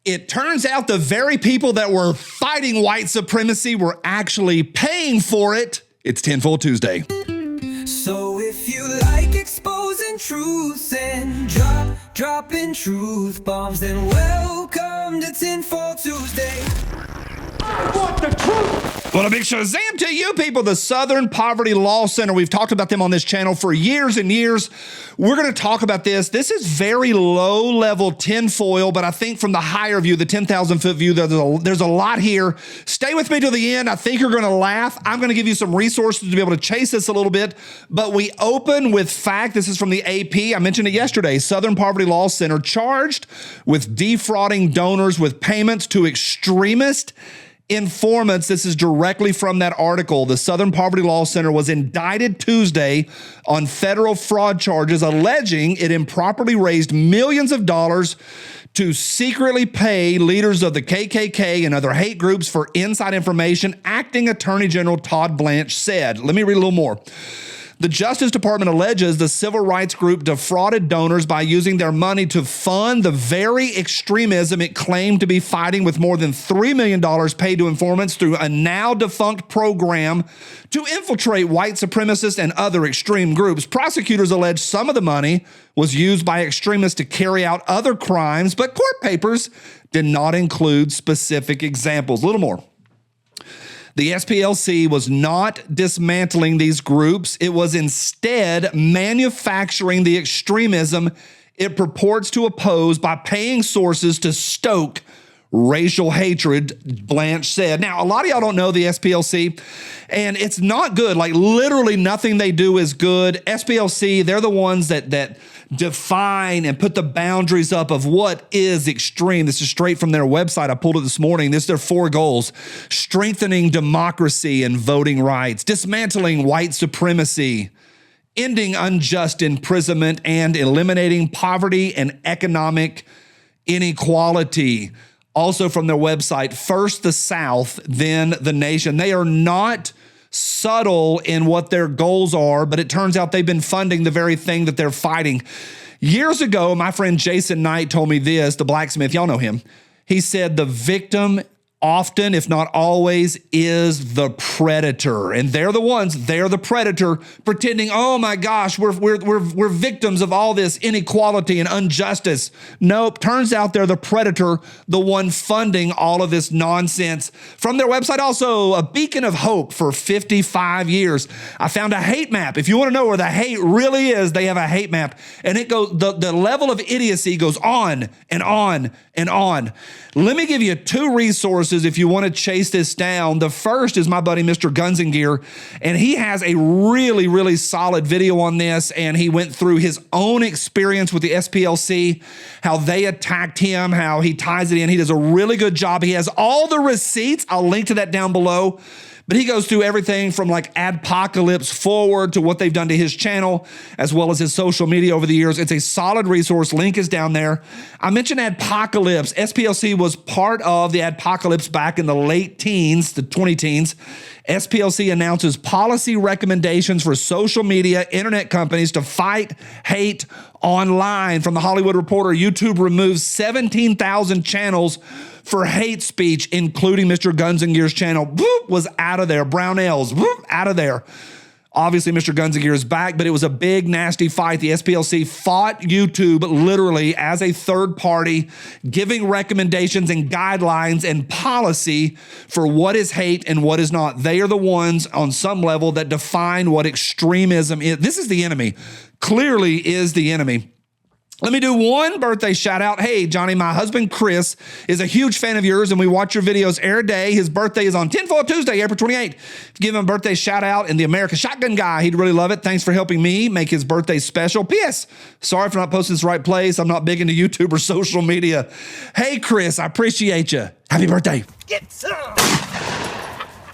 It turns out the very people that were fighting white supremacy were actually paying for it. It's Tinfoil Tuesday. So if you like exposing truth and dropping truth bombs, then welcome to Tinfoil Tuesday. I want the truth. Well, a big shazam to you people, the Southern Poverty Law Center. We've talked about them on this channel for years and years. We're going to talk about this. This is very low-level tinfoil, but I think from the higher view, the 10,000-foot view, there's a lot here. Stay with me till the end. I think you're going to laugh. I'm going to give you some resources to be able to chase this a little bit, but we open with fact. This is from the AP. I mentioned it yesterday. Southern Poverty Law Center charged with defrauding donors with payments to extremist informants. This is directly from that article. The Southern Poverty Law Center was indicted Tuesday on federal fraud charges, alleging it improperly raised millions of dollars to secretly pay leaders of the KKK and other hate groups for inside information, Acting Attorney General Todd Blanche said. Let me read a little more. The Justice Department alleges the civil rights group defrauded donors by using their money to fund the very extremism it claimed to be fighting, with more than $3 million paid to informants through a now defunct program to infiltrate white supremacists and other extreme groups. Prosecutors allege some of the money was used by extremists to carry out other crimes, but court papers did not include specific examples. A little more. The SPLC was not dismantling these groups. It was instead manufacturing the extremism it purports to oppose by paying sources to stoke racial hatred, Blanche said. Now, a lot of y'all don't know the SPLC, and it's not good. Like, literally nothing they do is good. SPLC, they're the ones that define and put the boundaries up of what is extreme. This is straight from their website. I pulled it this morning. This is their 4 goals: strengthening democracy and voting rights, dismantling white supremacy, ending unjust imprisonment, and eliminating poverty and economic inequality. Also from their website, first the South, then the nation. They are not subtle in what their goals are, but it turns out they've been funding the very thing that they're fighting. Years ago, my friend Jason Knight told me this, the blacksmith, y'all know him. He said the victim often, if not always, is the predator. And they're the predator, pretending, oh my gosh, we're victims of all this inequality and injustice. Nope, turns out they're the predator, the one funding all of this nonsense. From their website, also, a beacon of hope for 55 years. I found a hate map. If you want to know where the hate really is, they have a hate map. And it goes, the level of idiocy goes on and on and on. Let me give you 2 resources if you want to chase this down. The first is my buddy, Mr. Guns and Gear, and he has a really, really solid video on this, and he went through his own experience with the SPLC, how they attacked him, how he ties it in. He does a really good job. He has all the receipts. I'll link to that down below. But he goes through everything from like Adpocalypse forward to what they've done to his channel, as well as his social media over the years. It's a solid resource. Link is down there. I mentioned Adpocalypse. SPLC was part of the Adpocalypse back in the late teens, the 20-teens. SPLC announces policy recommendations for social media, internet companies to fight hate online. From the Hollywood Reporter, YouTube removes 17,000 channels for hate speech, including Mr. Guns and Gear's channel. Whoop, was out of there. Brownells, whoop, out of there. Obviously, Mr. Guns and Gear is back, but it was a big, nasty fight. The SPLC fought YouTube literally as a third party, giving recommendations and guidelines and policy for what is hate and what is not. They are the ones on some level that define what extremism is. This is the enemy. Clearly is the enemy. Let me do one birthday shout out. Hey, Johnny, my husband, Chris, is a huge fan of yours, and we watch your videos every day. His birthday is on Tinfoil Tuesday, April 28th. Give him a birthday shout out, and the American Shotgun Guy, he'd really love it. Thanks for helping me make his birthday special. P.S. Sorry for not posting this right place. I'm not big into YouTube or social media. Hey, Chris, I appreciate you. Happy birthday. Get some!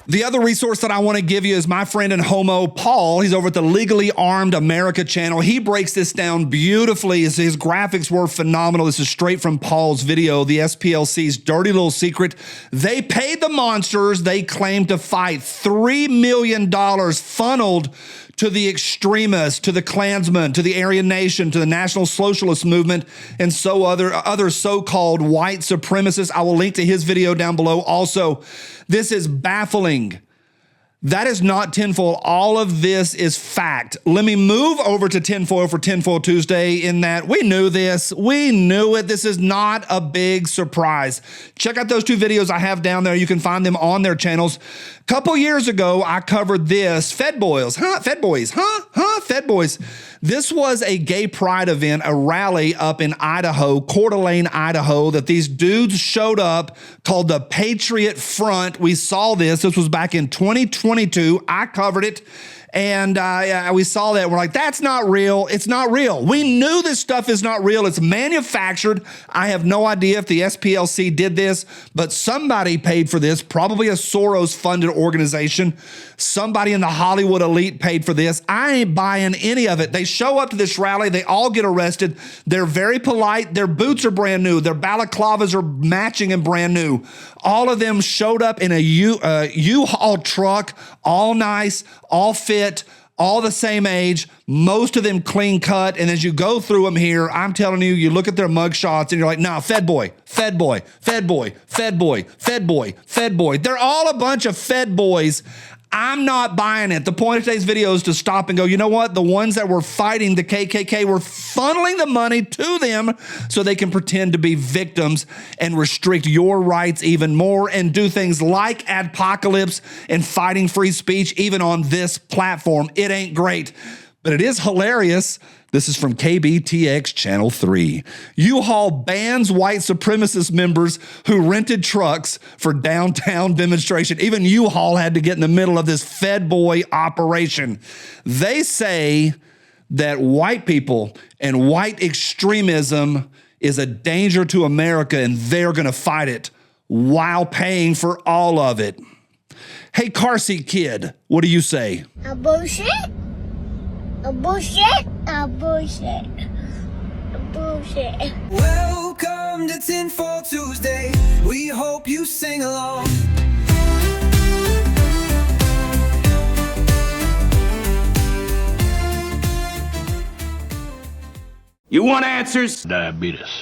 The other resource that I want to give you is my friend and homo, Paul. He's over at the Legally Armed America channel. He breaks this down beautifully. His graphics were phenomenal. This is straight from Paul's video, the SPLC's dirty little secret. They paid the monsters they claimed to fight. $3 million funneled to the extremists, to the Klansmen, to the Aryan Nation, to the National Socialist Movement, and other so-called white supremacists. I will link to his video down below also. This is baffling. That is not tinfoil. All of this is fact. Let me move over to tinfoil for Tinfoil Tuesday in that we knew this. We knew it. This is not a big surprise. Check out those two videos I have down there. You can find them on their channels. A couple years ago, I covered this. Fed Boys. Fed Boys. Fed Boys. This was a gay pride event, a rally up in Idaho, Coeur d'Alene, Idaho, that these dudes showed up called the Patriot Front. We saw this. This was back in 2022. I covered it. And we saw that. We're like, that's not real. It's not real. We knew this stuff is not real. It's manufactured. I have no idea if the SPLC did this, but somebody paid for this, probably a Soros-funded organization. Somebody in the Hollywood elite paid for this. I ain't buying any of it. They show up to this rally. They all get arrested. They're very polite. Their boots are brand new. Their balaclavas are matching and brand new. All of them showed up in a U-Haul truck, all nice, all fit, all the same age, most of them clean cut. And as you go through them here, I'm telling you, you look at their mug shots and you're like, nah, Fed boy, Fed boy, Fed boy, Fed boy, Fed boy, Fed boy. They're all a bunch of Fed boys. I'm not buying it. The point of today's video is to stop and go, you know what? The ones that were fighting the KKK were funneling the money to them so they can pretend to be victims and restrict your rights even more and do things like adpocalypse and fighting free speech even on this platform. It ain't great, but it is hilarious. This is from KBTX Channel 3. U-Haul bans white supremacist members who rented trucks for downtown demonstration. Even U-Haul had to get in the middle of this Fed boy operation. They say that white people and white extremism is a danger to America and they're going to fight it while paying for all of it. Hey, car seat kid, what do you say? A bullshit? A bullshit? A bullshit. A bullshit. Welcome to Tinfoil Tuesday. We hope you sing along. You want answers? Diabetes.